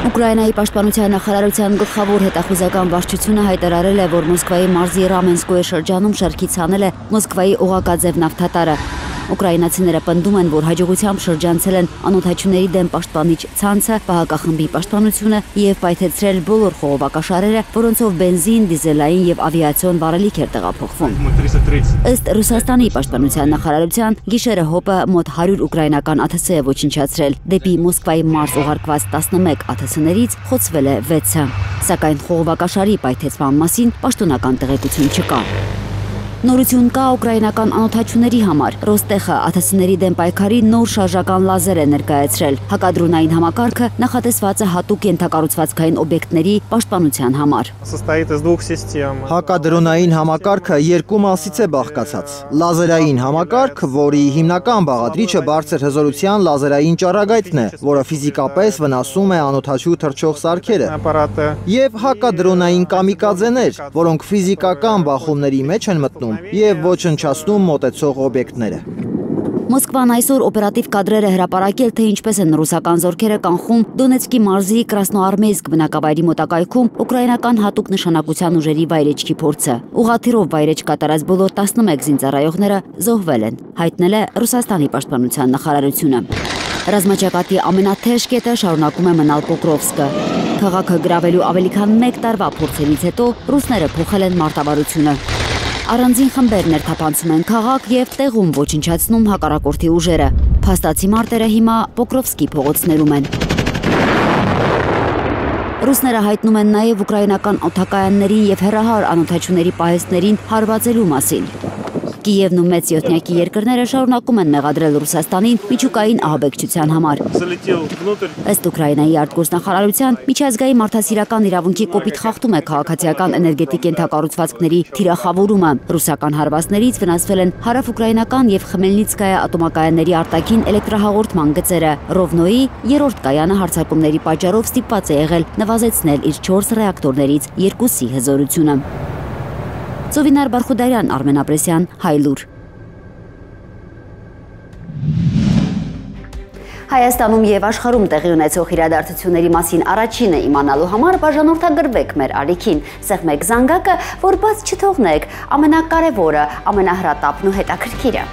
Ուկրաինայի պաշտպանության նախարարության գլխավոր հետախուզական վարչությունը հայտարարել է, որ Մոսկվայի մարզի Ռամենսկոյե շրջանում շարքի ցանել է Մոսկվայի օղակաձև նավթատարը։ Ուկրաինացիները պնդում են, որ հաջողությամբ շրջանցել են անօդաչուների դեմ պաշտպանիչ ցանցը, պահակախմբի պաշտպանությունը եւ պայթեցրել բոլոր խողովակաշարերը, որոնցով բենզին, դիզելային եւ ավիացիոն վառելիք էր տեղափոխվում։ Ըստ Ռուսաստանի պաշտպանության նախարարության, գիշերը ՀՕՊ-ը մոտ 100 ուկրաինական ԱԹՍ է ոչնչացրել, դեպի Մոսկվայի մարզ ուղարկված 11 ԱԹՍ-ներից խոցվել է 6-ը, սակայն խողովակաշարի պայթեցման մասին պաշտոնական տեղեկություն չկա։ Նորություն կա ուկրաինական անօդաչուների համար։ Ռոստեխը ԱԹՍ-ների դեմ պայքարի նոր շարժական լազեր է ներկայացրել։ Հակադրոնային համակարգը նախատեսված է հատուկ ենթակառուցվածքային օբյեկտների պաշտպանության համար։ Հակադրոնային համակարգը երկու մասից է բաղկացած։ Լազերային համակարգ, որի հիմնական բաղադրիչը բարձր հզորության լազերային ճառագայթն է, որը ֆիզիկապես վնասում է անօդաչու թռչող սարքերը, եւ հակադրոնային կամիկաձեներ, որոնք ֆիզիկական բախումների մեջ են մտնում եւ ոչնչացնում մոտեցող օբյեկտները։ Մոսկվան այսօր օպերատիվ կադրեր է հրապարակել, թե ինչպես են ռուսական զորքերը կանխում Դոնեցկի մարզի Կրասնոարմեյսկ բնակավայրի մոտակայքում ուկրաինական հատուկ նշանակության ուժերի վայրեջքի փորձը։ Ուղղաթիռով վայրեջք կատարած բոլոր 11 զինծառայողները զոհվել են, հայտնել է Ռուսաստանի պաշտպանության նախարարությունը։ Ռազմաճակատի ամենաթեժ կետը շարունակում է մնալ Պոկրովսկը։ Քաղաքը գրավելու ավելի քան 1 տարվա փորձերից հետո ռուսները փոխել են մարտավարությունը։ Առանձին խմբեր ներթափանցում են քաղաք եւ տեղում ոչնչացնում հակառակորդի ուժերը։ Փաստացի մարտերը հիմա Պոկրովսկի փողոցներում են։ Ռուսները հայտնում են նաեւ ուկրաինական օդակայաններին եւ հեռահար անօդաչուների պահեստներին հարվածելու մասին։ Կիևն ու մեծ յոթնյակի երկրները շարունակում են մեղադրել Ռուսաստանին միջուկային ահաբեկչության համար։ Ըստ Ուկրաինայի արտգործնախարարության, միջազգային մարդասիրական իրավունքի կոպիտ խախտում է քաղաքացիական էներգետիկ ենթակառուցվածքների թիրախավորումը։ Ռուսական հարվածներից վնասվել են հարավուկրաինական եւ Խմելնիցկայա ատոմակայանների արտաքին էլեկտրահաղորդման գծերը։ Ռովնոյի 3-րդ կայանը հարձակումների պատճառով ստիպված է եղել նվազեցնել իր 4 ռեակտորներից 2-ի հզորությունը։ Զովինար Բարխուդարյան, Արմեն Ապրեսյան, Հայլուր։ Հայաստանում եւ աշխարհում տեղի ունեցող իրադարձությունների մասին առաջինը իմանալու համար բաժանորդագրվեք մեր ալիքին, սեղմեք զանգակը, որ բաց չթողնեք ամենակարևորը, ամենահրատապն ու հետաքրքիրը։